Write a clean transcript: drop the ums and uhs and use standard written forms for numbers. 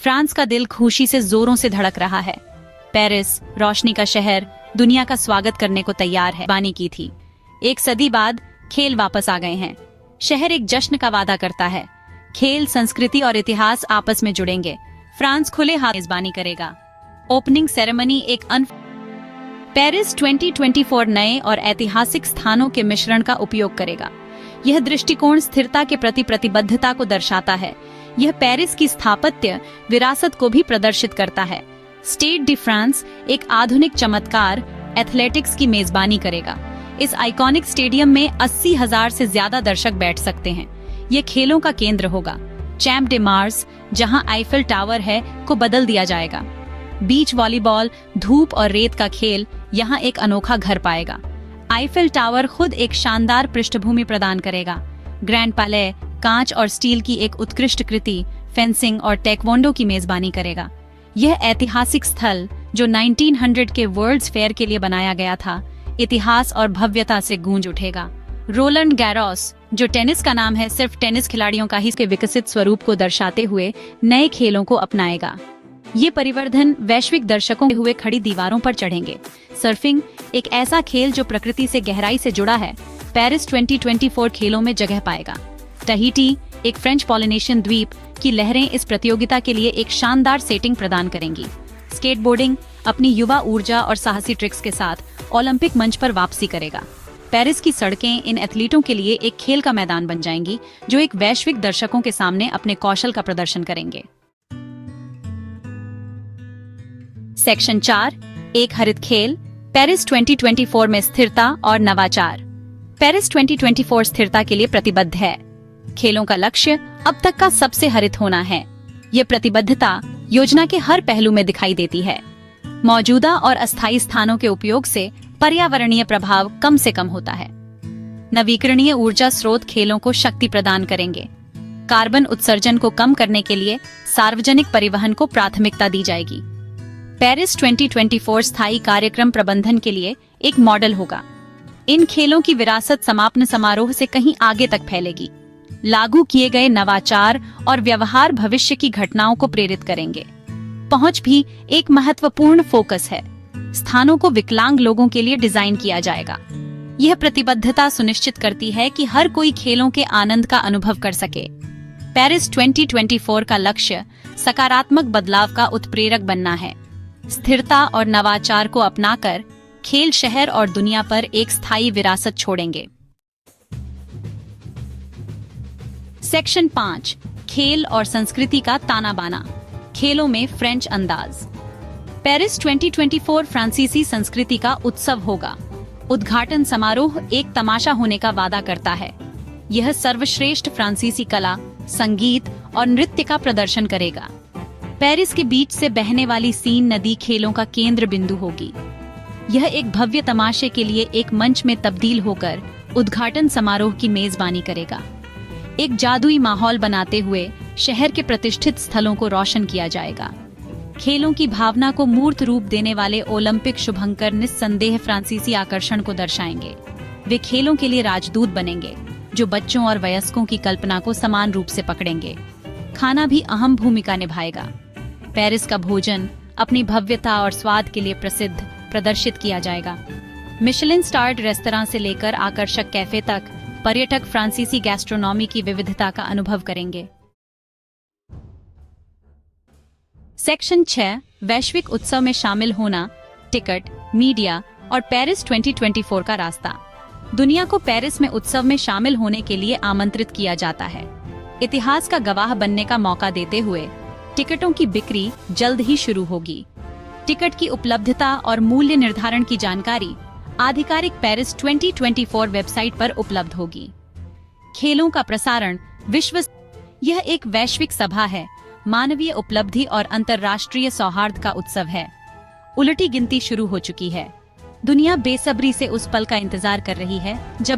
France का दिल खुशी से जोरों से धड़क रहा है। पेरिस, रोशनी का शहर, दुनिया का स्वागत करने को तैयार है। बानी की थी। एक सदी बाद खेल वापस आ गए हैं। शहर एक जश्न का वादा करता है। खेल, संस्कृति और इतिहास आपस में जुड़ेंगे। फ्रांस खुले हाथ मेजबानी करेगा। ओपनिंग सेरेमनी पेरिस 2024 नए और ऐतिहासिक स्थानों के मिश्रण का उपयोग करेगा। यह दृष्टिकोण स्थिरता के प्रति प्रतिबद्धता को दर्शाता है। यह पेरिस की स्थापत्य विरासत को भी प्रदर्शित करता है। स्टेड डी फ्रांस एक आधुनिक चमत्कार एथलेटिक्स की मेजबानी करेगा। इस आइकॉनिक स्टेडियम में 80,000 से ज्यादा दर्शक बैठ सकते हैं। यह खेलों का केंद्र होगा। चैम्प डे मार्स, जहां आईफिल टावर है, को बदल दिया जाएगा। बीच वॉलीबॉल, धूप और रेत का खेल यहाँ एक अनोखा घर पाएगा। आईफिल टावर खुद एक शानदार पृष्ठभूमि प्रदान करेगा। ग्रैंड पैले कांच और स्टील की एक उत्कृष्ट कृति फेंसिंग और टेक्वांडो की मेजबानी करेगा। यह ऐतिहासिक स्थल, जो 1900 के वर्ल्ड्स फेयर के लिए बनाया गया था, इतिहास और भव्यता से गूंज उठेगा। रोलैंड गैरोस, जो टेनिस का नाम है, सिर्फ टेनिस खिलाड़ियों का ही इसके विकसित स्वरूप को दर्शाते हुए नए खेलों को अपनाएगा। ये परिवर्तन वैश्विक दर्शकों हुए खड़ी दीवारों पर चढ़ेंगे। सर्फिंग, एक ऐसा खेल जो प्रकृति से गहराई से जुड़ा है, पेरिस 2024 खेलों में जगह पाएगा। टहीटी, एक फ्रेंच पॉलिनेशियन द्वीप की लहरें इस प्रतियोगिता के लिए एक शानदार सेटिंग प्रदान करेंगी। स्केटबोर्डिंग अपनी युवा ऊर्जा और साहसी ट्रिक्स के साथ ओलंपिक मंच पर वापसी करेगा। पेरिस की सड़कें इन एथलीटों के लिए एक खेल का मैदान बन जाएंगी, जो एक वैश्विक दर्शकों के सामने अपने कौशल का प्रदर्शन करेंगे। सेक्शन 4, एक हरित खेल, पेरिस 2024 में स्थिरता और नवाचार। पेरिस 2024 स्थिरता के लिए प्रतिबद्ध है। खेलों का लक्ष्य अब तक का सबसे हरित होना है। ये प्रतिबद्धता योजना के हर पहलू में दिखाई देती है। मौजूदा और अस्थायी स्थानों के उपयोग से पर्यावरणीय प्रभाव कम से कम होता है। नवीकरणीय ऊर्जा स्रोत खेलों को शक्ति प्रदान करेंगे। कार्बन उत्सर्जन को कम करने के लिए सार्वजनिक परिवहन को प्राथमिकता दी जाएगी। पेरिस 2024 स्थायी कार्यक्रम प्रबंधन के लिए एक मॉडल होगा। इन खेलों की विरासत समापन समारोह से कहीं आगे तक फैलेगी। लागू किए गए नवाचार और व्यवहार भविष्य की घटनाओं को प्रेरित करेंगे। पहुंच भी एक महत्वपूर्ण फोकस है। स्थानों को विकलांग लोगों के लिए डिजाइन किया जाएगा। यह प्रतिबद्धता सुनिश्चित करती है कि हर कोई खेलों के आनंद का अनुभव कर सके। पेरिस 2024 का लक्ष्य सकारात्मक बदलाव का उत्प्रेरक बनना है। स्थिरता और नवाचार को अपनाकर खेल शहर और दुनिया पर एक स्थायी विरासत छोड़ेंगे। सेक्शन 5, खेल और संस्कृति का ताना बाना। खेलों में फ्रेंच अंदाज। पेरिस 2024 फ्रांसीसी संस्कृति का उत्सव होगा। उद्घाटन समारोह एक तमाशा होने का वादा करता है। यह सर्वश्रेष्ठ फ्रांसीसी कला, संगीत और नृत्य का प्रदर्शन करेगा। पेरिस के बीच से बहने वाली सीन नदी खेलों का केंद्र बिंदु होगी। यह एक भव्य तमाशे के लिए एक मंच में तब्दील होकर उद्घाटन समारोह की मेजबानी करेगा। एक जादुई माहौल बनाते हुए शहर के प्रतिष्ठित स्थलों को रोशन किया जाएगा। खेलों की भावना को मूर्त रूप देने वाले ओलंपिक शुभंकर निस्संदेह फ्रांसीसी आकर्षण को दर्शाएंगे। वे खेलों के लिए राजदूत बनेंगे, जो बच्चों और वयस्कों की कल्पना को समान रूप से पकड़ेंगे। खाना भी अहम भूमिका निभाएगा। पेरिस का भोजन अपनी भव्यता और स्वाद के लिए प्रदर्शित किया जाएगा। मिशेलिन स्टार्ड रेस्तरां से लेकर आकर्षक कैफे तक पर्यटक फ्रांसीसी गैस्ट्रोनॉमी की विविधता का अनुभव करेंगे। सेक्शन 6, वैश्विक उत्सव में शामिल होना, टिकट, मीडिया और पेरिस 2024 का रास्ता। दुनिया को पेरिस में उत्सव में शामिल होने के लिए आमंत्रित किया जाता है। इतिहास का गवाह बनने का मौका देते हुए टिकटों की बिक्री जल्द ही शुरू होगी। टिकट की उपलब्धता और मूल्य निर्धारण की जानकारी आधिकारिक पेरिस 2024 वेबसाइट पर उपलब्ध होगी। खेलों का प्रसारण यह एक वैश्विक सभा है, मानवीय उपलब्धि और अंतर्राष्ट्रीय सौहार्द का उत्सव है। उलटी गिनती शुरू हो चुकी है। दुनिया बेसब्री से उस पल का इंतजार कर रही है जब